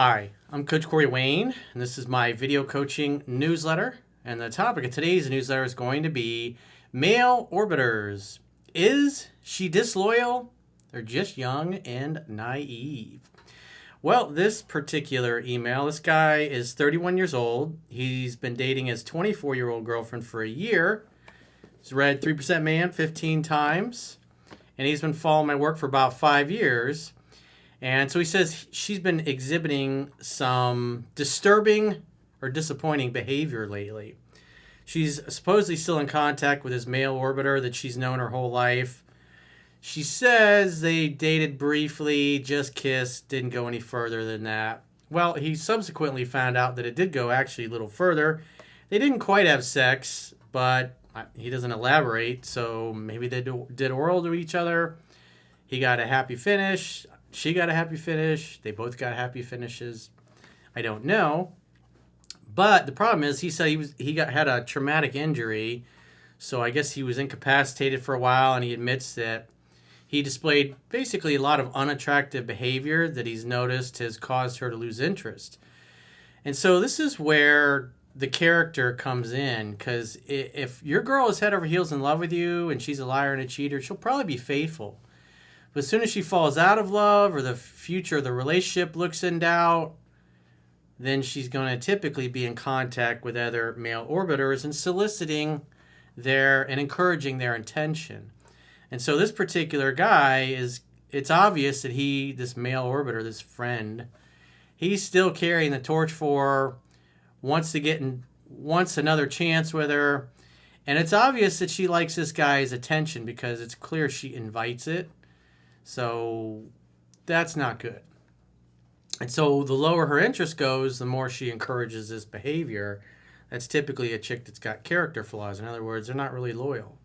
Hi, I'm Coach Corey Wayne, and this is my video coaching newsletter. And the topic of today's newsletter is going to be male orbiters. Is she disloyal or just young and naive? Well, this particular email, this guy is 31 years old. He's been dating his 24-year-old girlfriend for a year. He's read 3% Man 15 times, and he's been following my work for about 5 years. And so he says she's been exhibiting some disturbing or disappointing behavior lately. She's supposedly still in contact with his male orbiter that she's known her whole life. She says they dated briefly, just kissed, didn't go any further than that. Well, he subsequently found out that it did go actually a little further. They didn't quite have sex, but he doesn't elaborate, so maybe they did oral to each other. He got a happy finish. She got a happy finish. They both got happy finishes. I don't know. But the problem is he said had a traumatic injury. So I guess he was incapacitated for a while, and he admits that he displayed basically a lot of unattractive behavior that he's noticed has caused her to lose interest. And so this is where the character comes in, because if your girl is head over heels in love with you and she's a liar and a cheater, she'll probably be faithful. But as soon as she falls out of love or the future of the relationship looks in doubt, then she's going to typically be in contact with other male orbiters and soliciting and encouraging their intention. And so this particular guy it's obvious that this male orbiter, this friend, he's still carrying the torch for her, wants another chance with her. And it's obvious that she likes this guy's attention because it's clear she invites it. So that's not good. And so the lower her interest goes, the more she encourages this behavior. That's typically a chick that's got character flaws. In other words, they're not really loyal.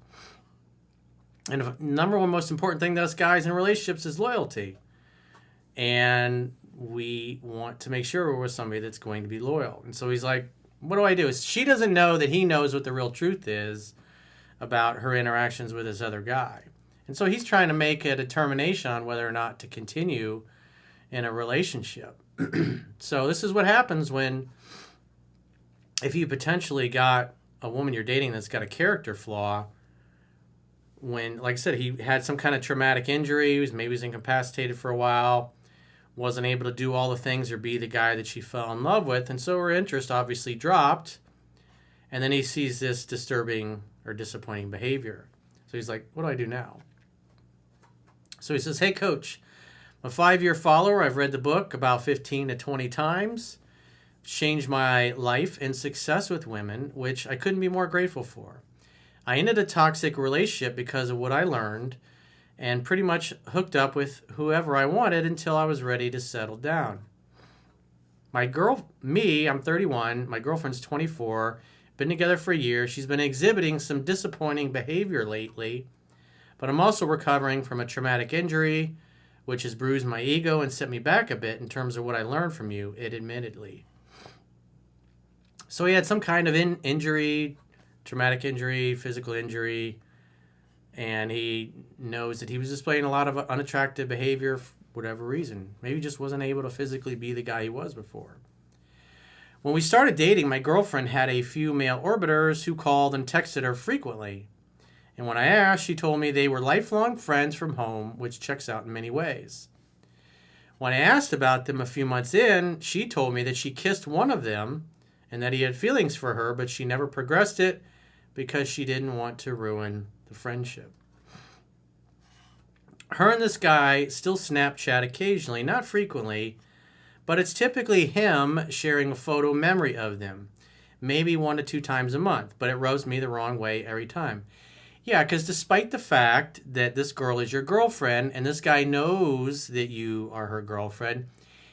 And the number one most important thing to us guys in relationships is loyalty. And we want to make sure we're with somebody that's going to be loyal. And so he's like, what do I do? She doesn't know that he knows what the real truth is about her interactions with this other guy. And so he's trying to make a determination on whether or not to continue in a relationship. So this is what happens if you potentially got a woman you're dating that's got a character flaw. When, like I said, he had some kind of traumatic injury, maybe was incapacitated for a while, wasn't able to do all the things or be the guy that she fell in love with, and so her interest obviously dropped. And then he sees this disturbing or disappointing behavior. So he's like, what do I do now? So he says, hey, coach, I'm a 5-year follower. I've read the book about 15 to 20 times. Changed my life and success with women, which I couldn't be more grateful for. I ended a toxic relationship because of what I learned and pretty much hooked up with whoever I wanted until I was ready to settle down. I'm 31. My girlfriend's 24. Been together for a year. She's been exhibiting some disappointing behavior lately. But I'm also recovering from a traumatic injury, which has bruised my ego and set me back a bit in terms of what I learned from you, admittedly. So he had some kind of injury, traumatic injury, physical injury, and he knows that he was displaying a lot of unattractive behavior for whatever reason. Maybe he just wasn't able to physically be the guy he was before. When we started dating, my girlfriend had a few male orbiters who called and texted her frequently. And when I asked, she told me they were lifelong friends from home, which checks out in many ways. When I asked about them a few months in, she told me that she kissed one of them and that he had feelings for her, but she never progressed it because she didn't want to ruin the friendship. Her and this guy still Snapchat occasionally, not frequently, but it's typically him sharing a photo memory of them, maybe 1 to 2 times a month, but it rubs me the wrong way every time. Yeah, because despite the fact that this girl is your girlfriend and this guy knows that you are her girlfriend,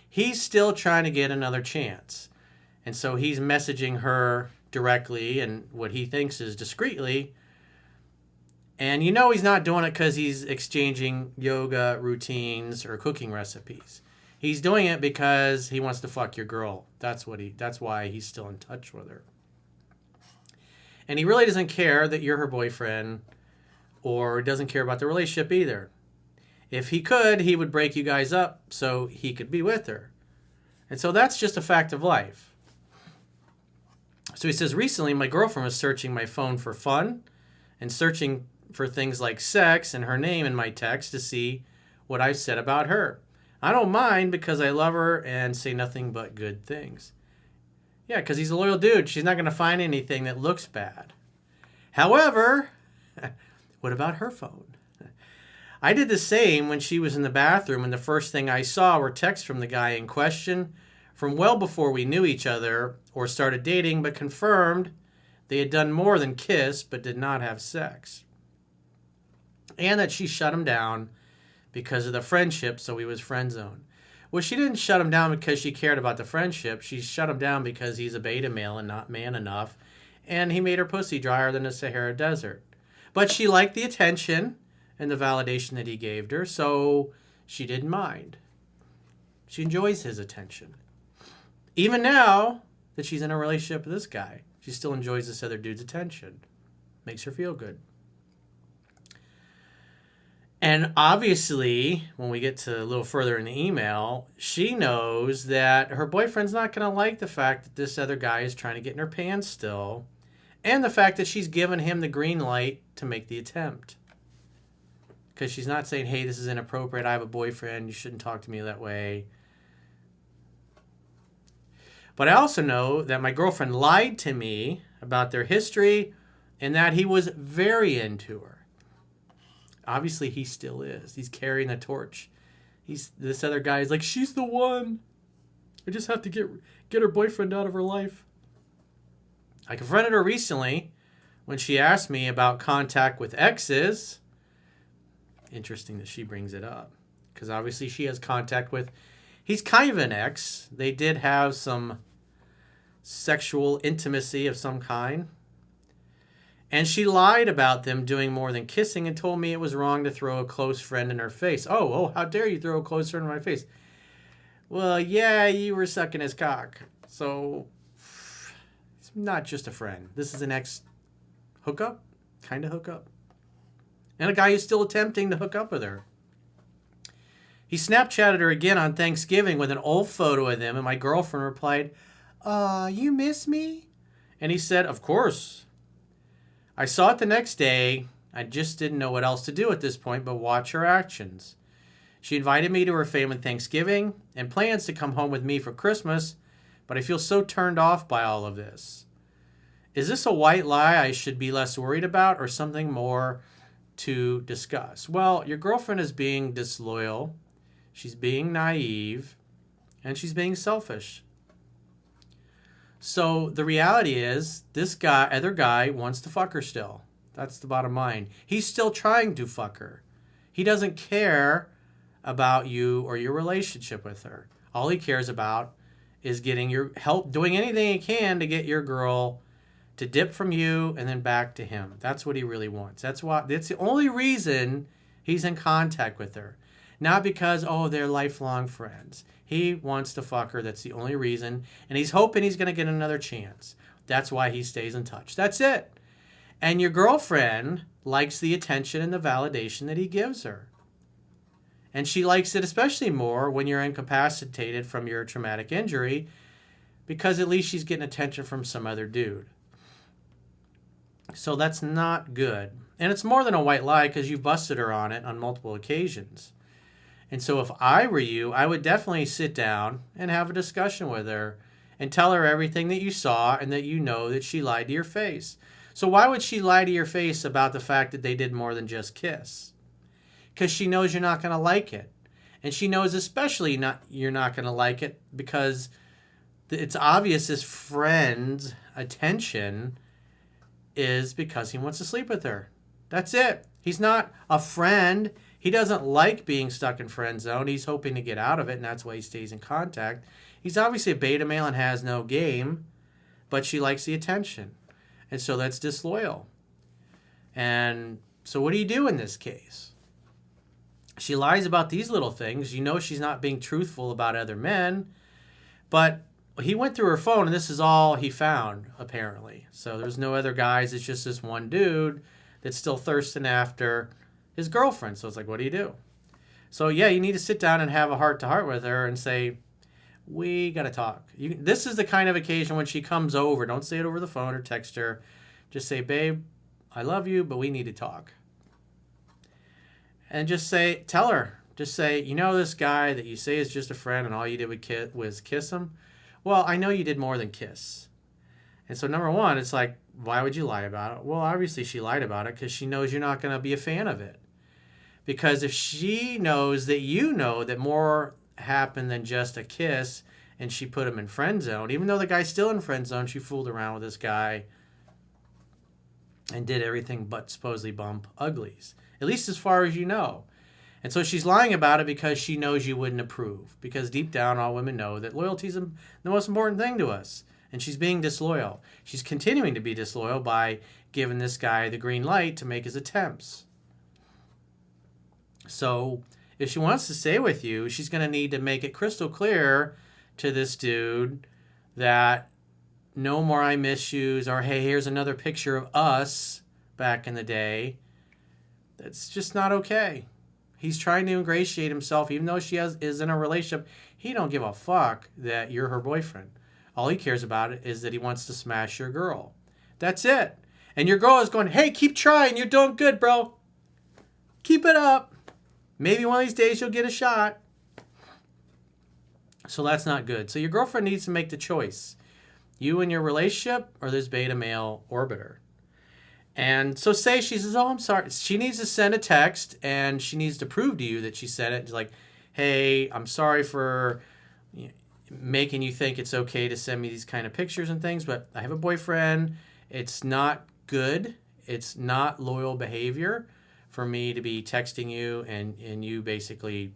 he's still trying to get another chance. And so he's messaging her directly and what he thinks is discreetly. And you he's not doing it because he's exchanging yoga routines or cooking recipes. He's doing it because he wants to fuck your girl. That's why he's still in touch with her. And he really doesn't care that you're her boyfriend or doesn't care about the relationship either. If he could, he would break you guys up so he could be with her. And so that's just a fact of life. So he says, recently my girlfriend was searching my phone for fun and searching for things like sex and her name in my text to see what I've said about her. I don't mind because I love her and say nothing but good things. Yeah, because he's a loyal dude. She's not going to find anything that looks bad. However, what about her phone? I did the same when she was in the bathroom, and the first thing I saw were texts from the guy in question from well before we knew each other or started dating, but confirmed they had done more than kiss but did not have sex. And that she shut him down because of the friendship, so he was friend zoned. Well, she didn't shut him down because she cared about the friendship. She shut him down because he's a beta male and not man enough, and he made her pussy drier than the Sahara Desert. But she liked the attention and the validation that he gave her, so she didn't mind. She enjoys his attention. Even now that she's in a relationship with this guy, she still enjoys this other dude's attention. Makes her feel good. And obviously, when we get to a little further in the email, she knows that her boyfriend's not going to like the fact that this other guy is trying to get in her pants still, and the fact that she's given him the green light to make the attempt. Because she's not saying, hey, this is inappropriate, I have a boyfriend, you shouldn't talk to me that way. But I also know that my girlfriend lied to me about their history and that he was very into her. Obviously, he still is. He's carrying the torch. This other guy is like, she's the one. I just have to get her boyfriend out of her life. I confronted her recently when she asked me about contact with exes. Interesting that she brings it up, because obviously she has contact with, he's kind of an ex. They did have some sexual intimacy of some kind. And she lied about them doing more than kissing and told me it was wrong to throw a close friend in her face. Oh, how dare you throw a close friend in my face? Well, yeah, you were sucking his cock. So, it's not just a friend. This is an ex hookup, kind of hookup. And a guy who's still attempting to hook up with her. He Snapchatted her again on Thanksgiving with an old photo of them, and my girlfriend replied, you miss me? And he said, of course. I saw it the next day. I just didn't know what else to do at this point but watch her actions. She invited me to her family Thanksgiving and plans to come home with me for Christmas, but I feel so turned off by all of this. Is this a white lie I should be less worried about or something more to discuss? Well, your girlfriend is being disloyal, she's being naive, and she's being selfish. So the reality is, this other guy wants to fuck her still. That's the bottom line. He's still trying to fuck her. He doesn't care about you or your relationship with her. All he cares about is getting your help, doing anything he can to get your girl to dip from you and then back to him. That's what he really wants. That's the only reason he's in contact with her. Not because, they're lifelong friends. He wants to fuck her. That's the only reason. And he's hoping he's going to get another chance. That's why he stays in touch. That's it. And your girlfriend likes the attention and the validation that he gives her. And she likes it especially more when you're incapacitated from your traumatic injury, because at least she's getting attention from some other dude. So that's not good. And it's more than a white lie because you've busted her on it on multiple occasions. And so if I were you, I would definitely sit down and have a discussion with her and tell her everything that you saw and that you know that she lied to your face. So why would she lie to your face about the fact that they did more than just kiss? Because she knows you're not going to like it. And she knows especially you're not going to like it because it's obvious this friend's attention is because he wants to sleep with her. That's it. He's not a friend. He doesn't like being stuck in friend zone. He's hoping to get out of it, and that's why he stays in contact. He's obviously a beta male and has no game, but she likes the attention. And so that's disloyal. And so what do you do in this case? She lies about these little things. You know she's not being truthful about other men, but he went through her phone, and this is all he found, apparently. So there's no other guys. It's just this one dude that's still thirsting after his girlfriend. So it's like, what do you do? So yeah, you need to sit down and have a heart-to-heart with her and say, we got to talk. This is the kind of occasion when she comes over. Don't say it over the phone or text her. Just say, babe, I love you, but we need to talk. And just say, tell her. Just say, you know this guy that you say is just a friend and all you did was kiss him? Well, I know you did more than kiss. And so number one, it's like, why would you lie about it? Well, obviously she lied about it because she knows you're not going to be a fan of it. Because if she knows that you know that more happened than just a kiss and she put him in friend zone, even though the guy's still in friend zone, she fooled around with this guy and did everything but supposedly bump uglies. At least as far as you know. And so she's lying about it because she knows you wouldn't approve. Because deep down, all women know that loyalty is the most important thing to us. And she's being disloyal. She's continuing to be disloyal by giving this guy the green light to make his attempts. So if she wants to stay with you, she's going to need to make it crystal clear to this dude that no more I miss yous, or hey, here's another picture of us back in the day. That's just not okay. He's trying to ingratiate himself, even though she is in a relationship. He don't give a fuck that you're her boyfriend. All he cares about it is that he wants to smash your girl. That's it. And your girl is going, hey, keep trying. You're doing good, bro. Keep it up. Maybe one of these days you'll get a shot. So that's not good. So your girlfriend needs to make the choice. You and your relationship or this beta male orbiter. And so say she says, oh, I'm sorry. She needs to send a text and she needs to prove to you that she sent it. It's like, hey, I'm sorry for making you think it's okay to send me these kind of pictures and things, but I have a boyfriend. It's not good. It's not loyal behavior for me to be texting you and you basically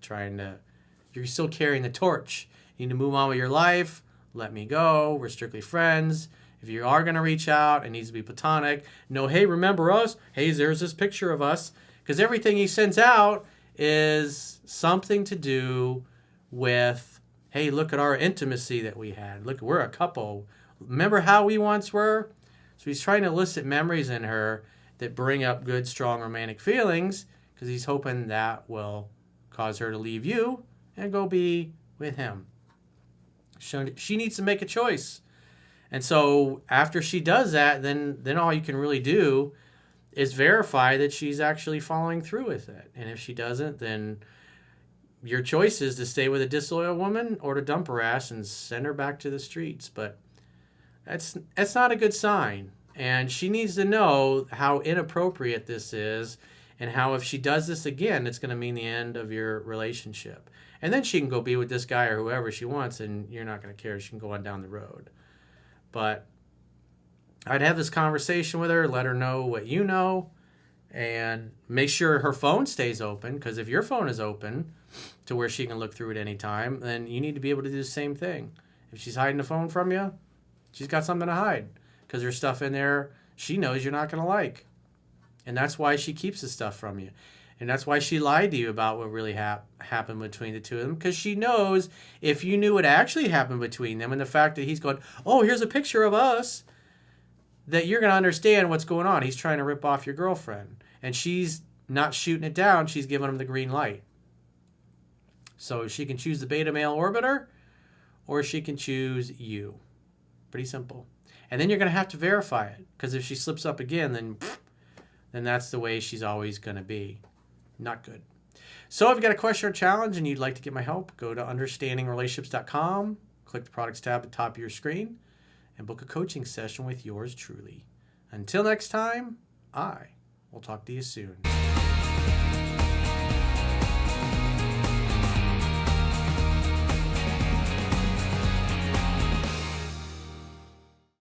you're still carrying the torch. You need to move on with your life. Let me go. We're strictly friends. If you are going to reach out, it needs to be platonic. No, hey, remember us? Hey, there's this picture of us. Because everything he sends out is something to do with, hey, look at our intimacy that we had. Look, we're a couple. Remember how we once were? So he's trying to elicit memories in her that bring up good, strong romantic feelings because he's hoping that will cause her to leave you and go be with him. She needs to make a choice. And so after she does that, then all you can really do is verify that she's actually following through with it. And if she doesn't, then your choice is to stay with a disloyal woman or to dump her ass and send her back to the streets. But that's not a good sign. And she needs to know how inappropriate this is and how if she does this again, it's going to mean the end of your relationship. And then she can go be with this guy or whoever she wants and you're not going to care. She can go on down the road. But I'd have this conversation with her, let her know what you know, and make sure her phone stays open. Because if your phone is open to where she can look through at any time, then you need to be able to do the same thing. If she's hiding the phone from you, she's got something to hide. Because there's stuff in there she knows you're not going to like. And that's why she keeps the stuff from you. And that's why she lied to you about what really happened between the two of them. Because she knows if you knew what actually happened between them and the fact that he's going, oh, here's a picture of us, that you're going to understand what's going on. He's trying to rip off your girlfriend. And she's not shooting it down. She's giving him the green light. So she can choose the beta male orbiter or she can choose you. Pretty simple. And then you're going to have to verify it. Because if she slips up again, then that's the way she's always going to be. Not good. So if you've got a question or challenge and you'd like to get my help, go to understandingrelationships.com, click the products tab at the top of your screen, and book a coaching session with yours truly. Until next time, I will talk to you soon.